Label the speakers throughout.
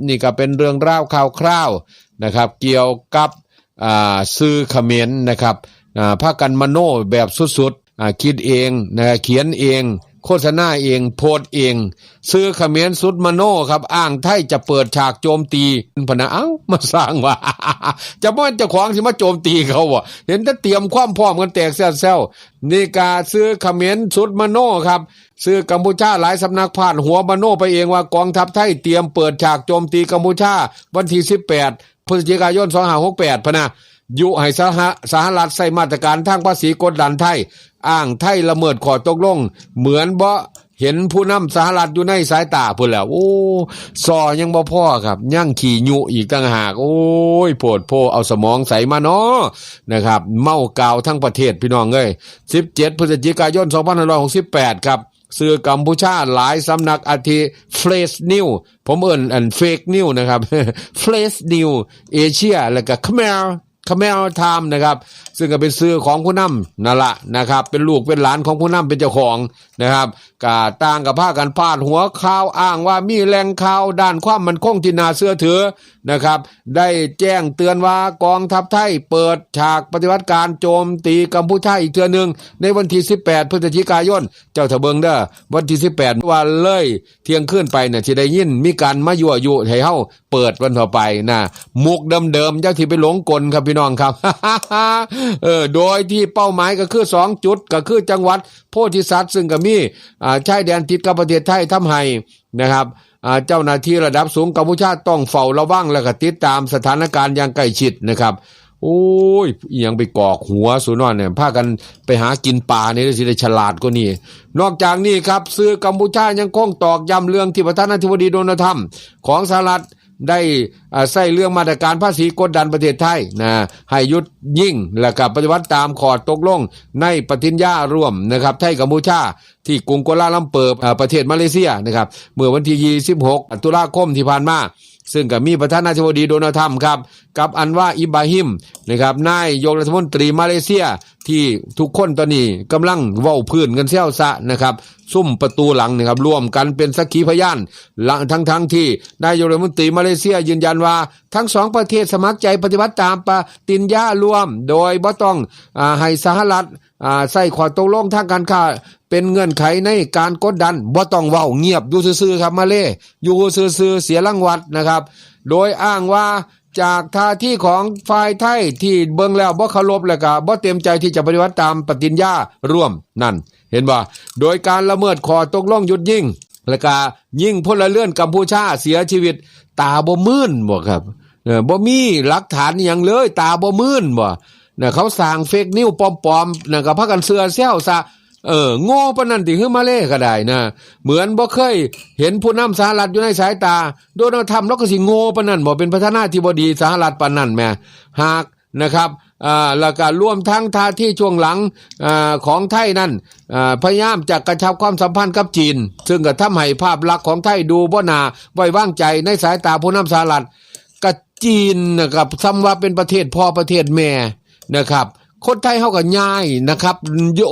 Speaker 1: นี่ก็เป็นเรื่องราวคร่าวๆนะครับเกี่ยวกับสื่อเขมรนะครับพากันมโนแบบสุดๆคิดเองนะเขียนเองโฆษณาเองโพสเองซื้อเขมรสุดมโนครับอ้างไทยจะเปิดฉากโจมตีพนะมาสร้างว่า จะบ่เจ้าของสิมาโจมตีเขาบ่เห็นแต่เตรียมความพร้อมกันแตกแซวๆนี่กาซื้อเขมรสุดมโนครับซื้อกัมพูชาหลายสำนักพาดหัวมโนไปเองว่ากองทัพไทยเตรียมเปิดฉากโจมตีกัมพูชาวันที่18พฤศจิกายน2568พนะยุให้สหรัฐใส่มาตรการทางภาษีกดดันไทยอ้างไทยละเมิดข้อตกลงเหมือนบ่เห็นผู้นำสหรัฐอยู่ในสายตาพุ่นแล้วโอ้ซอยังบ่พอครับยังขี่ยุอีกต่างหากโอ้ยโพดโพเอาสมองใส่มาเนาะนะครับเมากาวทั้งประเทศพี่น้องเอ้ย17พฤศจิกายน2568ครับสื่อกัมพูชาหลายสำนักอาทิเฟซนิวผมเอิ้นเฟกนิวนะครับ เฟซนิวเอเชียแล้วก็คาเมลไทม์นะครับซึ่งก็เป็นสื่อของผู้นำนั่นละนะครับเป็นลูกเป็นหลานของผู้นำเป็นเจ้าของนะครับก็ต่างกับพากันพาดหัวข่าวอ้างว่ามีแหล่งข่าวด้านความมั่นคงที่น่าเชื่อถือนะครับได้แจ้งเตือนว่ากองทัพไทยเปิดฉากปฏิบัติการโจมตีกัมพูชาอีกเทื่อนึงในวันที่18พฤศจิกายนเจ้าทะเบิงเด้อวันที่18วันเลยเที่ยงคืนไปน่ะสิได้ยินมีการมายั่วยุให้เฮาเปิดวันต่อไปนะมุกเดิมๆเจ้าที่ไปหลงกลครับพี่น้องครับ โดยที่เป้าหมายก็คือ2จุดก็คือจังหวัดโพธิสัตว์ซึ่งก็มีชายแดนติดกับประเทศไทยทำให้นะครับเจ้าหน้าที่ระดับสูงกัมพูชาต้องเฝ้าระวังและก็ติดตามสถานการณ์อย่างใกล้ชิดนะครับโอ้ยยังไปกอกหัวสุนอนเนี่ยพากันไปหากินปลาเนี่ยสิได้ฉลาดกว่านี้นอกจากนี้ครับสื่อกัมพูชายังคงตอกย้ำเรื่องที่ประธานาธิบดีโดนัลด์ทรัมป์ของสหรัฐได้ใส่เรื่องมาตรการภาษีกดดันประเทศไทยนะให้หยุดยิงและก็ปฏิบัติตามข้อตกลงในปฏิญญาร่วมนะครับไทยกัมพูชาที่กรุงกัวลาลัมเปอร์ประเทศมาเลเซียนะครับเมื่อวันที่26ตุลาคมที่ผ่านมาซึ่งก็มีประธานาธิบดีโดนัลด์ทรัมป์ครับกับอันว่าอิบราฮิมนะครับนายกรัฐมนตรีมาเลเซียที่ทุกคนตอนนี้กำลังเว้าพื้นกันเซี่ยวซะนะครับซุ่มประตูหลังนะครับร่วมกันเป็นสักขีพยานทั้งที่นายกรัฐมนตรีมาเลเซียยืนยันว่าทั้งสองประเทศสมัครใจปฏิบัติตามปฏิญญาร่วมโดยบ่ต้องให้สหรัฐใส่ข้อตกลงทางการค้าเป็นเงื่อนไขในการกดดันบ่ต้องเว้าเงียบอยู่ซื่อๆครับมาเลอยู่ซื่อๆเสียรางวัลนะครับโดยอ้างว่าจากท่าที่ของฝ่ายไทยที่เบิ่งแล้วบ่เคารพแล้วก็บ่เต็มใจที่จะปฏิบัติตามปฏิญญาร่วมนั่นเห็นบ่โดยการละเมิดข้อตกลงหยุดยิงแล้วก็ยิงพลเรือนกัมพูชาเสียชีวิตตาบ่มื่นบ่ครับบ่มีหลักฐานหยังเลยตาบ่มื่นบ่เขาสร้างเฟกนิวปลอมๆก็พากันเชื่อแซวซะโง่ปานนั้นที่คือมาเลก็ได้นะเหมือนบ่เคยเห็นผู้นำสหรัฐอยู่ในสายตาโดนัลด์ทรัมป์แล้วก็สิโง่ปานนั้นบ่เป็นประธานาธิบดีสหรัฐปานนั้นแม่หากนะครับแล้วก็รวมทั้งท่าที่ช่วงหลังของไทยนั้นพยายามจะกระชับความสัมพันธ์กับจีนซึ่งก็ทำให้ภาพลักษณ์ของไทยดูบ่น่าไว้วางใจในสายตาผู้นำสหรัฐกับจีนนะครับซ้ำว่าเป็นประเทศพ่อประเทศแม่นะครับคนไทยเฮาก็ย้ายนะครับ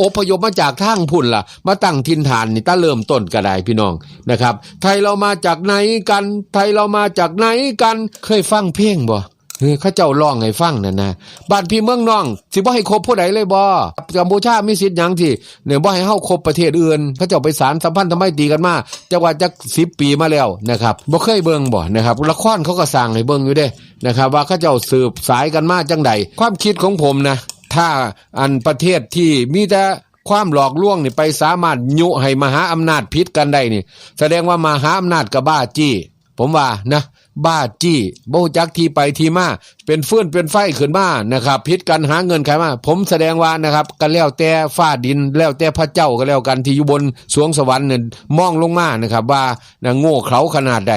Speaker 1: อพยพมาจากทางพุ่นล่ะมาตั้งถิ่นฐานนี่ตะเริ่มต้นก็ได้พี่น้องนะครับไทยเรามาจากไหนกันไทยเรามาจากไหนกันเคยฟังเพลงบ่เขาเจ้าร้องให้ฟังนั่นนะบ้านพี่เมืองน้องสิบ่ให้คบผู้ใดเลยบ่กัมพูชามีสิทธิ์หยังที่เนี่ยบ่ให้เฮาคบประเทศอื่นเขาเจ้าไปสารสัมพันธ์ทำไมตรีกันมาจักว่าจัก10 ปีมาแล้วนะครับบ่เคยเบิ่งบ่นะครับละครเขาก็สร้างให้เบิ่งอยู่เด้นะครับว่าเขาเจ้าสืบสายกันมาจังใดความคิดของผมนะถ้าอันประเทศที่มีแต่ความหลอกลวงนี่ไปสามารถยุให้มหาอำนาจผิดกันได้นี่แสดงว่ามหาอำนาจก็บ้าจี้ผมว่านะบ้าจี้บ่รู้จักที่ไปที่มาเป็นฟืนเป็นไฟขึ้นมานะครับผิดกันหาเงินใครมาผมแสดงว่านะครับกันแล้วแต่ฟ้าดินแล้วแต่พระเจ้าก็แล้วกันที่อยู่บนสวงสวรรค์เนี่ยมองลงมานะครับว่าโง่เขลาขนาดใด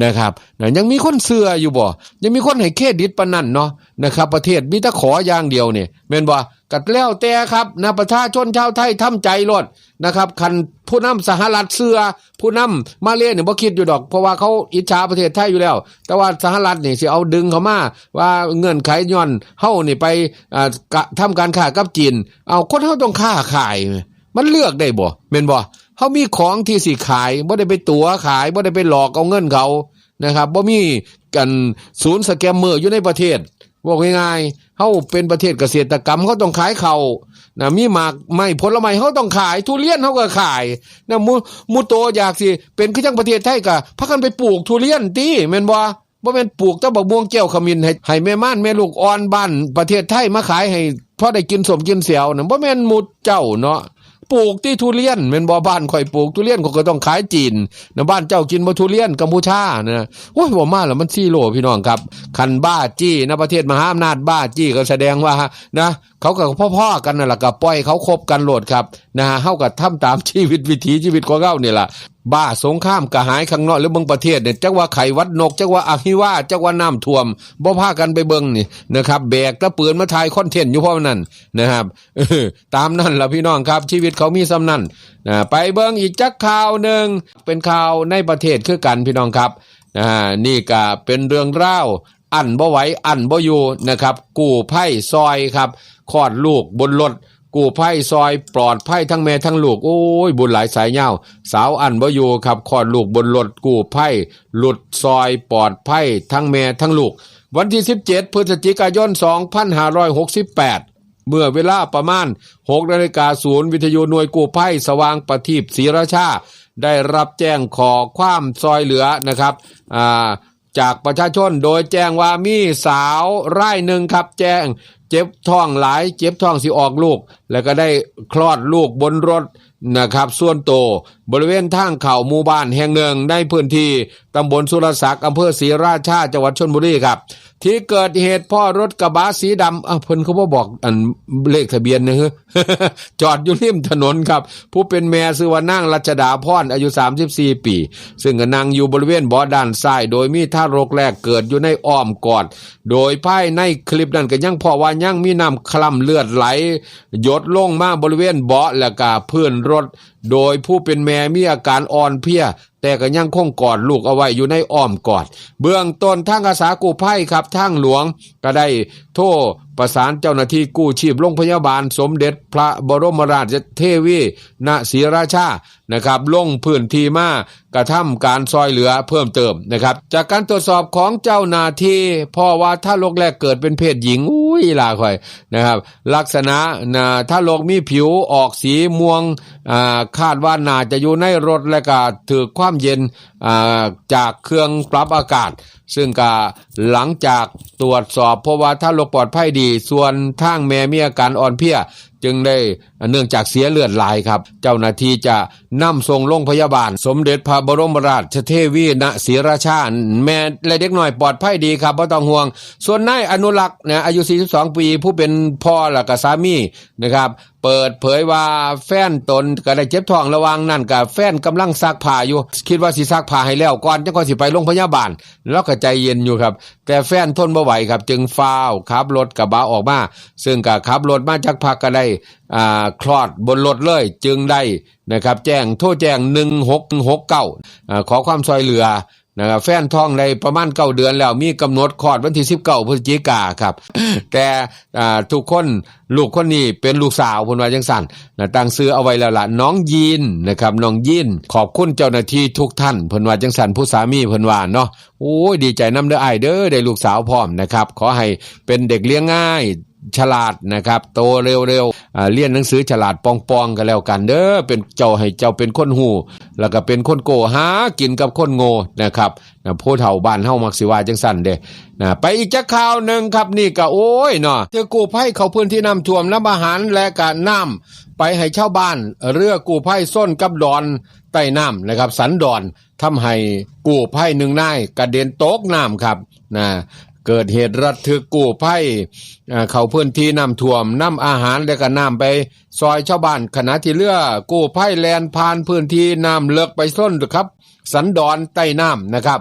Speaker 1: นะครับยังมีคนเชื่ออยู่บ่ยังมีคนให้เครดิตปานนั้นเนาะนะครับประเทศมีแต่ขออย่างเดียวนี่แม่นบ่กัดแล้วแต่ครับนะประชาชนชาวไทยทำใจโลดนะครับคันผู้นำสหรัฐเชื่อผู้นำมาเลเนี่ยบ่คิดอยู่ดอกเพราะว่าเขาอิจฉาประเทศไทยอยู่แล้วแต่ว่าสหรัฐนี่สิเอาดึงเข้ามาว่าเงื่อนไขย้อนเฮานี่ไปทำการค้ากับจีนเอาคนเฮาต้องค้าขายมันเลือกได้บ่แม่นบ่เฮามีของที่สิขายบ่ได้ไปตั๋วขายบ่ได้ไปหลอกเอาเงินเขา นะครับบ่มีกันศูนย์สแกมเมอร์อยู่ในประเทศบอกง่ายๆเฮาเป็นประเทศเกษตรกรรมเฮาต้องขายข้าวนะมีหมากไม้ผลไม้เฮาต้องขายทุเรียนเฮาก็ขายนะมูโตอยากสิเป็นคือจังประเทศไทยก็พากันไปปลูกทุเรียนติแม่นบ่แม่นปลูกแต่บักม่วงแก้วขมิ้นให้แม่ม่านแม่ลูกอ่อนบ้านประเทศไทยมาขายให้พอได้กินสมกินเสียวน่ะบ่แม่นหมู่เจ้าเนาะปลูกที่ทุเรียนแม่นบ่บ้านข่อยปลูกทุเรียนก็ต้องขายจีนนะบ้านเจ้ากินบ่ทุเรียนกัมพูชานะโอ้ยบ่มาแล้วมันซีโร่พี่น้องครับคันบ้าจี้นะประเทศมหาอำนาจบ้าจี้ก็แสดงว่านะเขาก็พ่อๆกันนั่นล่ะก็ปล่อยเขาคบกันโลดครับนะเฮาก็ทำตามชีวิตวิถีชีวิตของเรานี่ล่ะบ้าสงครามกระหายข้างนอกหรือเบิ่งประเทศเนี่ยจักว่าไข้หวัดนกจักว่าอหิวาจักว่าน้ำท่วมบ่พากันไปเบิ่งนี่นะครับแบกตะปืนมาถ่ายคอนเทนต์อยู่เพราะนั้นนะครับตามนั้นล่ะพี่น้องครับชีวิตเขามีส่ำนั้นไปเบิ่งอีกจักข่าวนึงเป็นข่าวในประเทศคือกันพี่น้องครับนี่ก็เป็นเรื่องราวอั้นบ่ไหวอั้นบ่อยู่นะครับกู้ภัยซอยครับคลอดลูกบนรถกู้ภัยซอยปลอดภัยทั้งแม่ทั้งลูกโอ้ยบุญหลายสายยาวสาวอั้นบ่อยู่ครับคลอดลูกบนรถกู้ภัยหลุดซอยปลอดภัยทั้งแม่ทั้งลูกวันที่17พฤศจิกายน2568เมื่อเวลาประมาณ 6:00 น.ศูนย์วิทยุหน่วยกู้ภัยสว่างประทีปศรีราชาได้รับแจ้งขอความซอยเหลือนะครับจากประชาชนโดยแจ้งว่ามีสาวรายหนึ่งครับแจ้งเจ็บท้องหลายเจ็บท้องสิออกลูกแล้วก็ได้คลอดลูกบนรถนะครับส่วนโตบริเวณทางเข้าหมู่บ้านแห่งหนึ่งในพื้นที่ตำบลสุรศักดิ์อำเภอศรีราชาจังหวัดชลบุรีครับที่เกิดเหตุพ่อรถกระบะสีดำเพิ่นเขาบ่บอกเลขทะเบียนนะฮะ จอดอยู่ริมถนนครับผู้เป็นแม่ชื่อว่านางรัชดาพรอายุ34ปีซึ่งก็นั่งอยู่บริเวณเบาะด้านซ้ายโดยมีทารกแรกเกิดอยู่ในอ้อมกอดโดยภายในคลิปนั้นก็ยังพอว่ายังมีน้ำคล้ำเลือดไหลหยดลงมาบริเวณเบาะและก็พื้นรถโดยผู้เป็นแม่มีอาการอ่อนเพลียแต่ก็ยังคงกอดลูกเอาไว้อยู่ในอ้อมกอดเบื้องต้นทางอาสากู้ภัยครับทางหลวงก็ได้โทรประสานเจ้าหน้าที่กู้ชีพโรงพยาบาลสมเด็จพระบรมราชเทวีณศรีราชานะครับลงพื้นที่มากระทำการซอยเหลือเพิ่มเติมนะครับจากการตรวจสอบของเจ้าหน้าที่พอว่าถ้าโรคแรกเกิดเป็นเพศหญิงอุ้ยลาค่อยนะครับลักษณะถ้าโรคมีผิวออกสีม่วงคาดว่าน่าจะอยู่ในรถและก็ถือความเย็นจากเครื่องปรับอากาศซึ่งก็หลังจากตรวจสอบเพราะว่าถ้าโรคปลอดภัยดีส่วนทางแม่มีอาการอ่อนเพลียจึงได้เนื่องจากเสียเลือดหลายครับเจ้าหน้าที่จะนำส่งโรงพยาบาลสมเด็จพระบรมราชเทวีณศรีราชาแม่และเด็กน้อยปลอดภัยดีครับบ่ต้องห่วงส่วนนายอนุรักษ์อายุ42ปีผู้เป็นพ่อและก็สามีนะครับเปิดเผยว่าแฟนตนก็ได้เจ็บท้องระหว่างนั้นกับแฟนกำลังซักผ้าอยู่คิดว่าสิซักผ้าให้แล้วก่อนจังค่อยสิไปโรงพยาบาลแล้วก็ใจเย็นอยู่ครับแต่แฟนทนบ่ไหวครับจึงฟ้าวขับรถกระบะออกมาซึ่งก็ขับรถมาจากพักก็ได้คลอดบนรถเลยจึงได้นะครับโทรแจ้ง1669ขอความช่วยเหลือนะครับแฟนท้องได้ประมาณ9เดือนแล้วมีกำหนดคลอดวันที่19พฤศจิกายนครับแต่ทุกคนลูกคนนี้เป็นลูกสาวเพิ่นว่าจังซั่นตั้งชื่อเอาไว้แล้วล่ะน้องยีนนะครับน้องยีนขอบคุณเจ้าหน้าที่ทุกท่านเพิ่นว่าจังซั่นผู้สามีเพิ่นว่าเนาะโอ้ยดีใจนำเด้ออ้ายเด้อได้ลูกสาวพร้อมนะครับขอให้เป็นเด็กเลี้ยงง่ายฉลาดนะครับโตเร็วๆเรียนหนังสือฉลาดปองๆกันแล้วกันเด้อเป็นเจ้าให้เจ้าเป็นคนหูแล้วก็เป็นคนโง่หากินกับคนโง่นะครับผู้เฒ่าบ้านเฮามักสิว่าจังซั่นเด้ไปอีกจักข่าวนึงครับนี่ก็โอ้ยเนาะกู้ภัยเข้าพื้นที่น้ำท่วมน้ำอาหารและก็น้ำไปให้ชาวบ้านเรือกู้ภัยส้นกับดอนใต้น้ำนะครับสันดอนทำให้กู้ภัย1นายกระเด็นตกน้ำครับเกิดเหตุระทึกกู้ภัยเข้าพื้นที่น้ำท่วมน้ำอาหารและก็น้ำไปซอยชาวบ้านขณะที่เรือกู้ภัยแล่นผ่านพื้นที่น้ำเลิกไปส้นครับสันดอนใต้น้ำนะครับ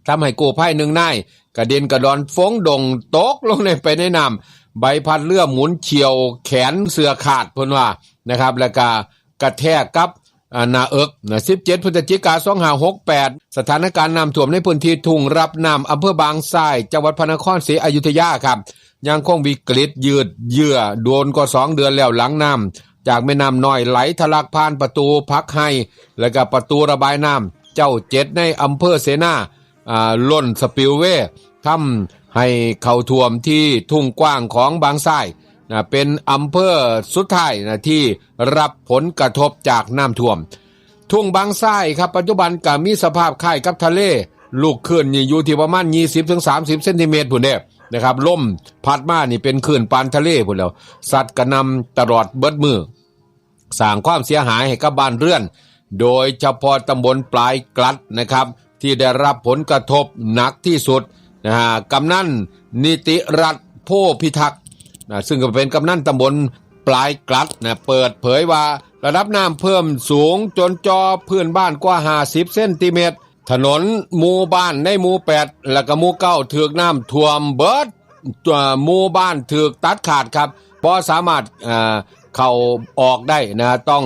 Speaker 1: ทำให้กู้ภัย1นายกระเด็นกระดอนฟงดงตกลงไปในน้ำใบพัดเรือหมุนเฉียวแขนเสือขาดเพิ่นว่านะครับแล้วก็กระแทกกับนาเอิก17พฤศจิกายน2568สถานการณ์น้ำท่วมในพื้นที่ทุ่งรับน้ำอำเภอบางทรายจังหวัดพระนครศรีอยุธยาครับยังคงวิกฤตยืดเยื้อโดนก็2เดือนแล้วหลังน้ำจากแม่น้ำน้อยไหลทะลักผ่านประตูพักให้และก็ประตูระบายน้ำเจ้า7ในอำเภอเสนา ล้นสปิลเวย์ทำให้เข้าท่วมที่ทุ่งกว้างของบางทรายเป็นอำเภอสุดท้ายที่รับผลกระทบจากน้ำท่วมทุ่งบางทรายครับปัจจุบันก็มีสภาพคล้ายกับทะเลลูกคลื่นอยู่ที่ประมาณ 20-30 เซนติเมตรพุ่นเด้นะครับลมพัดมานี่เป็นคลื่นปานทะเลพุ่นแล้วสัตว์กระนำตลอดเบิดมือสร้างความเสียหายให้กับบ้านเรือนโดยเฉพาะตำบลปลายกลัดนะครับที่ได้รับผลกระทบหนักที่สุดกำนันนิติรัตน์โพพิทักษ์ซึ่งก็เป็นกำนันตำบลปลายกลัดเปิดเผยว่าระดับน้ำเพิ่มสูงจนจอพื้นบ้านกว่า50 เซนติเมตรถนนหมู่บ้านในหมู่8และก็หมู่9ถูกน้ำท่วมเบิดหมู่บ้านถูกตัดขาดครับเพราะสามารถเข้าออกได้ต้อง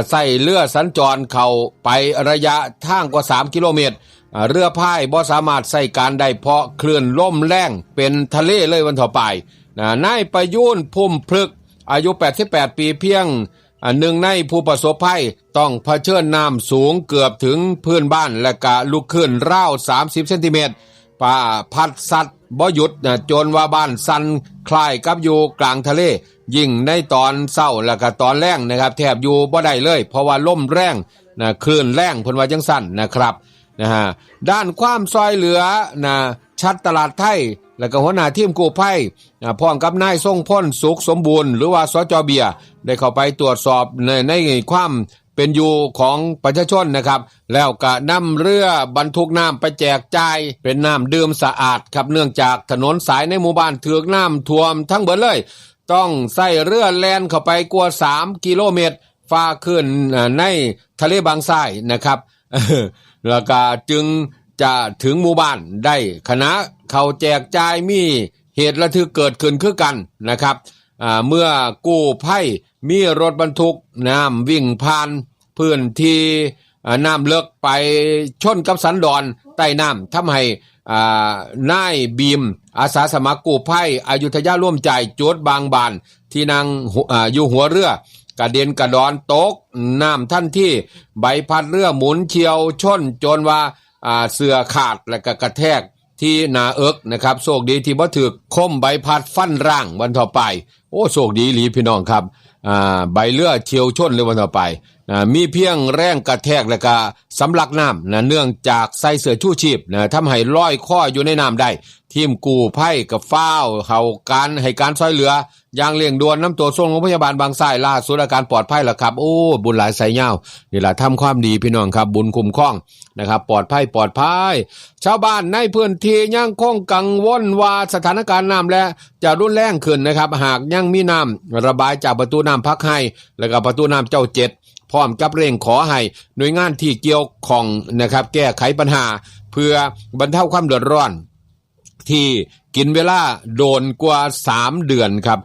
Speaker 1: ใส่เรือสัญจรเข้าไประยะทางกว่า3 กิโลเมตรเรือพายบ่สามารถใช้การได้เพราะคลื่นลมแรงเป็นทะเลเลยวันต่อไปนายประยูนพุ่มพฤกษ์อายุ88 ปีเพียงหนึ่งในผู้ประสบภัยต้องเผชิญน้ำสูงเกือบถึงพื้นบ้านและก็ลุกขึ้นราว30 เซนติเมตรพัดซัดบ่หยุดจนว่าบ้านสั่นคล้ายกับอยู่กลางทะเลยิ่งในตอนเช้าและก็ตอนแล้งนะครับแทบอยู่บ่ได้เลยเพราะว่าลมแรงคลื่นแรงเพิ่นว่าจังซั่นนะครับด้านความซอยเหลือชัดตลาดไทยและก็หัวหน้าทีมกู้ภัยพร้อมกับนายทรงพลสุขสมบูรณ์หรือว่าสจ.เบียร์ได้เข้าไปตรวจสอบในความเป็นอยู่ของประชาชนนะครับแล้วก็นำเรือบรรทุกน้ำไปแจกจ่ายเป็นน้ำดื่มสะอาดครับเนื่องจากถนนสายในหมู่บ้านถูกน้ำท่วมทั้งเบิดเลยต้องใส่เรือแล่นเข้าไปกว่า3 กิโลเมตรฝ่าขึ้นในทะเลบางทรายนะครับแล้วก็จึงจะถึงหมู่บ้านได้คณะเขาแจกจ่ายมีเหตุระทึกเกิดขึ้นคือกันนะครับเมื่อกู้ภัยมีรถบรรทุกน้ำวิ่งผ่านพื้นที่น้ำเลิกไปชนกับสันดอนใต้น้ำทำให้นายบีมอาสาสมัครกู้ภัยอยุธยาร่วมใจจุดบางบานที่นั่งอยู่หัวเรือกระเด็นกระดอนตกน้ำทันที่ใบพัดเรือหมุนเฉียวชนจนว่าเสื้อขาดและก็กระแทกที่หน้าเอิกนะครับโชคดีที่บ่ถูกคมใบพัดฟันร่างวันต่อไปโอ้โชคดีหลีพี่น้องครับใบเรือเฉียวชนเลยวันต่อไปมีเพียงแรงกระแทกและก็สำลักน้ำเนื่องจากใส่เสื้อชูชีพทำให้ลอยคออยู่ในน้ำได้ทีมกู้ภัยกับฟ้าวเขาการให้การช่วยเหลืออย่างเร่งด่วนนำตัวส่งโรงพยาบาลบางทรายล่าสุดอาการปลอดภัยแล้วครับโอ้บุญหลายสายยาวนี่แหละทำความดีพี่น้องครับบุญคุ้มครองนะครับปลอดภัยชาวบ้านในพื้นที่ยังคงกังวลว่าสถานการณ์น้ำและจะรุนแรงขึ้นนะครับหากยังมีน้ำระบายจากประตูน้ำพักให้และก็ประตูน้ำเจ้าเจ็ดพร้อมกับเร่งขอให้หน่วยงานที่เกี่ยวข้องนะครับแก้ไขปัญหาเพื่อบรรเทาความเดือดร้อนที่กินเวลาโดนกว่า3 เดือนครับ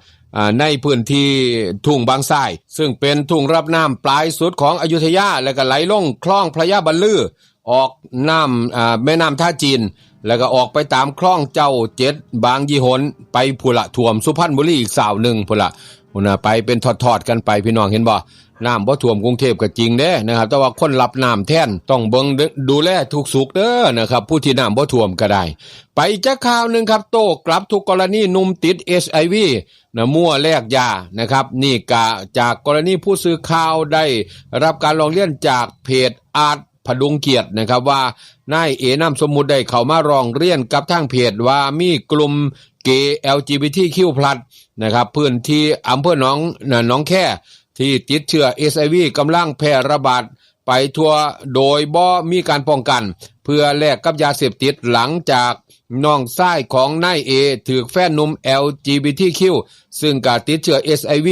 Speaker 1: ในพื้นที่ทุ่งบางทรายซึ่งเป็นทุ่งรับน้ำปลายสุดของอยุธยาและก็ไหลลงคลองพระยาบรรลือออกน้ำแม่น้ำท่าจีนแล้วก็ออกไปตามคลองเจ้าเจ็ดบางยี่หนไปพุละท่วมสุพรรณบุรีอีกสาวหนึ่งพุละไปเป็นทอดกันไปพี่น้องเห็นบ่น้ำบ่ท่วมกรุงเทพก็จริงเด้นะครับแต่ว่าคนรับน้ำแทนต้องเบิ่งดูแลทุกสุขเด้อนะครับผู้ที่น้ำบ่ท่วมก็ได้ไปจักข่าวนึงครับโต้กลับทุกกรณีหนุ่มติด HIV มั่วแลกยานะครับนี่กะจากกรณีผู้สื่อข่าวได้รับการร้องเรียนจากเพจอาร์ตพดุงเกียรตินะครับว่านายเอนามสมมุติได้เข้ามาร้องเรียนกับทางเพจว่ามีกลุ่มเกย์ LGBTQ+ นะครับพื้นที่อำเภอหนองแค่ที่ติดเชื้อ HIV กำลังแพร่ระบาดไปทั่วโดยบ่มีการป้องกันเพื่อแลกกับยาเสพติดหลังจากน้องชายของนายเอถูกแฟนหนุ่ม LGBTQ ซึ่งก็ติดเชื้อ HIV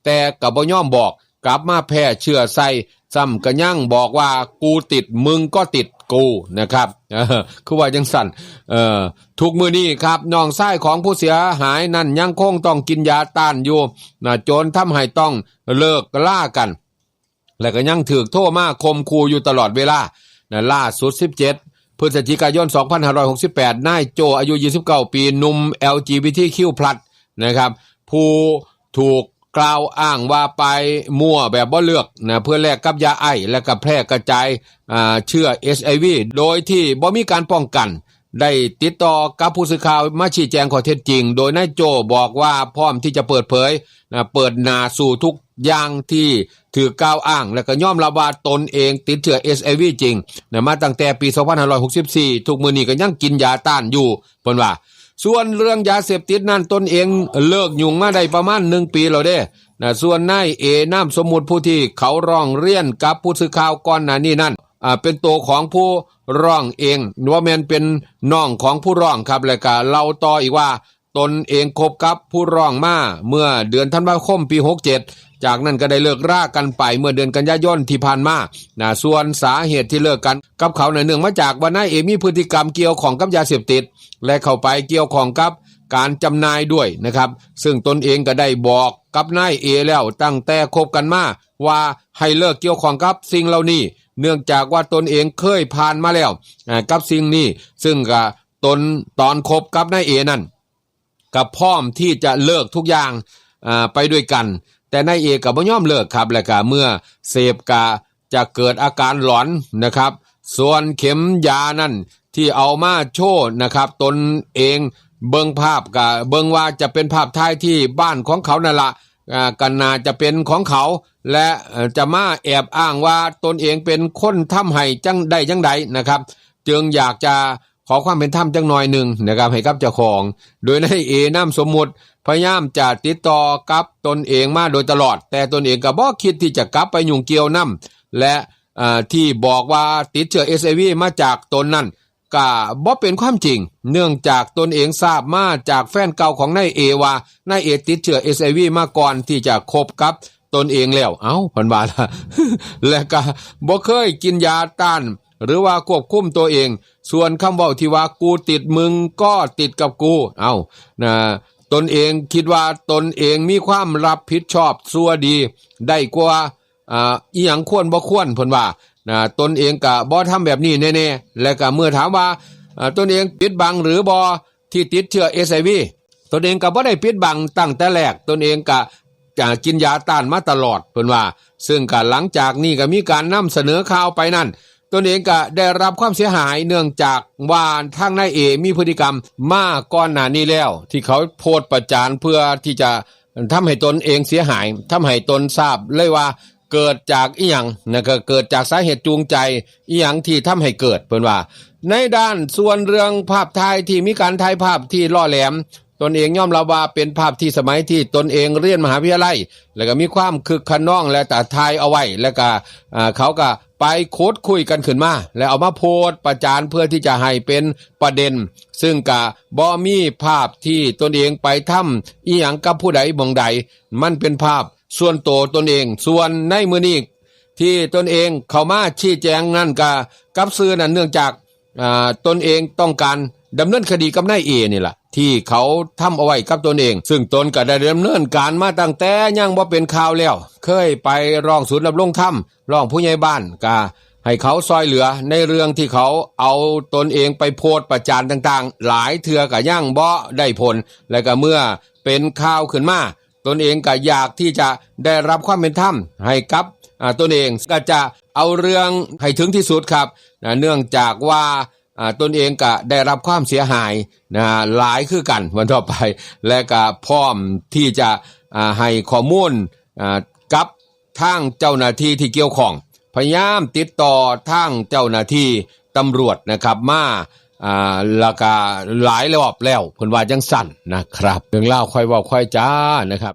Speaker 1: แต่ก็บ่ยอมบอกกลับมาแพร่เชื้อใส่ซ้ำก็ยังบอกว่ากูติดมึงก็ติดกูนะครับคือว่าจังสั่นทุกมื้อนี้ครับน้องชายของผู้เสียหายนั่นยังคงต้องกินยาต้านอยู่จนทำให้ต้องเลิกล่ากันและก็ยังถูกโทรมาข่มขู่อยู่ตลอดเวลาล่าสุด17 พฤศจิกายน 2568นายโจอายุ29 ปีหนุ่ม LGBTQ+ นะครับผู้ถูกก กล่าวอ้างว่าไปมั่วแบบบ่เลือกนะเพื่อแลกกับยาไอและก็แพร่กระจายเชื้อ HIV โดยที่บ่มีการป้องกันได้ติดต่อกับผู้สื่อข่าวมาชี้แจงข้อเท็จจริงโดยนายโจบอกว่าพร้อมที่จะเปิดเผยเปิดหน้าสู่ทุกอย่างที่ถือกล่าวอ้างและก็ยอมรับว่าตนเองติดเชื้อ HIV จริงมาตั้งแต่ปี 2564 ทุกมื้อนี้ก็ยังกินยาต้านอยู่เพิ่นว่าส่วนเรื่องยาเสพติดนั้นตนเองเลิกยุ่งมาได้ประมาณ1ปีแล้วเด้ส่วนนายเอนามสมมุติผู้ที่เขาร้องเรียนกับผู้สื่อข่าวก่อนหน้านี้นั้นเป็นตัวของผู้ร้องเองว่าแม่นเป็นน้องของผู้ร้องครับแล้วก็เล่าต่ออีกว่าตนเองคบกับผู้ร้องมาเมื่อเดือนธันวาคมปี67จากนั้นก็ได้เลิกรากันไปเมื่อเดือนกันยายนที่ผ่านมาส่วนสาเหตุที่เลิกกันกับเขาเนื่องมาจากว่านายเอมีพฤติกรรมเกี่ยวข้องกับยาเสพติดและเข้าไปเกี่ยวข้องกับการจำหน่ายด้วยนะครับซึ่งตนเองก็ได้บอกกับนายเอแล้วตั้งแต่คบกันมาว่าให้เลิกเกี่ยวข้องกับสิ่งเหล่านี้เนื่องจากว่าตนเองเคยผ่านมาแล้วกับสิ่งนี้ซึ่งก็ตอนคบกับนายเอนั่นกับพร้อมที่จะเลิกทุกอย่างไปด้วยกันแต่นายเอก็บ่ยอมเลิกครับและก็เมื่อเสพก็จะเกิดอาการหลอนนะครับส่วนเข็มยานั่นที่เอามาโชว์นะครับตนเองเบิ่งภาพก็เบิ่งว่าจะเป็นภาพถ่ายที่บ้านของเขานั่นละกันน่าจะเป็นของเขาและจะมาแอบอ้างว่าตนเองเป็นคนทำให้จังใดนะครับจึงอยากจะขอความเป็นธรรมจังหน่อยหนึ่งนะครับให้กับเจ้าของโดยนายเอนามสมมุติพยายามจะติดต่อกับตนเองมาโดยตลอดแต่ตนเองก็บ่คิดที่จะกลับไปยุ่งเกี่ยวนํและที่บอกว่าติดเชื้อ HIV มาจากตนนั้นก็บ่เป็นความจริงเนื่องจากตนเองทราบมาจากแฟนเก่าของนายเอว่านายเอติดเชื้อ HIV มาก่อนที่จะคบกับตนเองแล้วเพิ่นว่าล่ะ และก็บ่เคยกินยาต้านหรือว่าควบคุมตัวเองส่วนคำเว้าที่ว่ากูติดมึงก็ติดกับกูตนเองคิดว่าตนเองมีความรับผิดชอบชั่วดีได้กว่าอีหยังควรบ่ควรเพิ่นว่าตนเองก็บ่ทำแบบนี้แน่ๆและก็เมื่อถามว่าตนเองปิดบังหรือบ่ที่ติดเชื้อ HIV ตนเองก็บ่ได้ปิดบังตั้งแต่แรกตนเองก็กินยาต้านมาตลอดเพิ่นว่าซึ่งก็หลังจากนี้ก็มีการนำเสนอข่าวไปนั่นตนเองก็ได้รับความเสียหายเนื่องจากว่าทางนายเอมีพฤติกรรมมาก่อนหน้านี้แล้วที่เขาโพสต์ประจานเพื่อที่จะทำให้ตนเองเสียหายทำให้ตนทราบเลยว่าเกิดจากอีหยังก็เกิดจากสาเหตุจูงใจอีหยังที่ทำให้เกิดเพิ่นว่าในด้านส่วนเรื่องภาพถ่ายที่มีการถ่ายภาพที่ล่อแหลมตนเองยอมรับว่าเป็นภาพที่สมัยที่ตนเองเรียนมหาวิทยาลัยแล้วก็มีความคึกขนองและแต่ถ่ายเอาไว้แล้วก็เขาก็ไปโค้ดคุยกันขึ้นมาแล้วเอามาโพสต์ประจานเพื่อที่จะให้เป็นประเด็นซึ่งก็บ่มีภาพที่ตนเองไปทำอีหยังกับผู้ใดบ่งใดมันเป็นภาพส่วนตัวตนเองส่วนในมื้อนี้ที่ตนเองเข้ามาชี้แจงนั่นก็กับสื่อนั้นเนื่องจากตนเองต้องการดำเนินคดีกับนายเอนี่ล่ะที่เขาทำเอาไว้กับตนเองซึ่งตนก็ได้ดำเนินการมาตั้งแต่ยังบ่เป็นข่าวแล้วเคยไปร้องศูนย์ดำรงธรรมร้องผู้ใหญ่บ้านก็ให้เขาซอยเหลือในเรื่องที่เขาเอาตนเองไปโพสต์ประจานต่างๆหลายเทื่อก็ยังบ่ได้ผลและก็เมื่อเป็นข่าวขึ้นมาตนเองก็อยากที่จะได้รับความเป็นธรรมให้กับตนเองก็จะเอาเรื่องให้ถึงที่สุดครับเนื่องจากว่าตนเองก็ได้รับความเสียหายหลายคือกันวันต่อไปและก็พร้อมที่จะให้ข้อมูลกับทางเจ้าหน้าที่ที่เกี่ยวข้องพยายามติดต่อทางเจ้าหน้าที่ตำรวจนะครับมาแล้วก็หลายรอบแล้วเพิ่นว่าจังสั่นนะครับเรื่องเล่าค่อยเว้าค่อยจ้านะครับ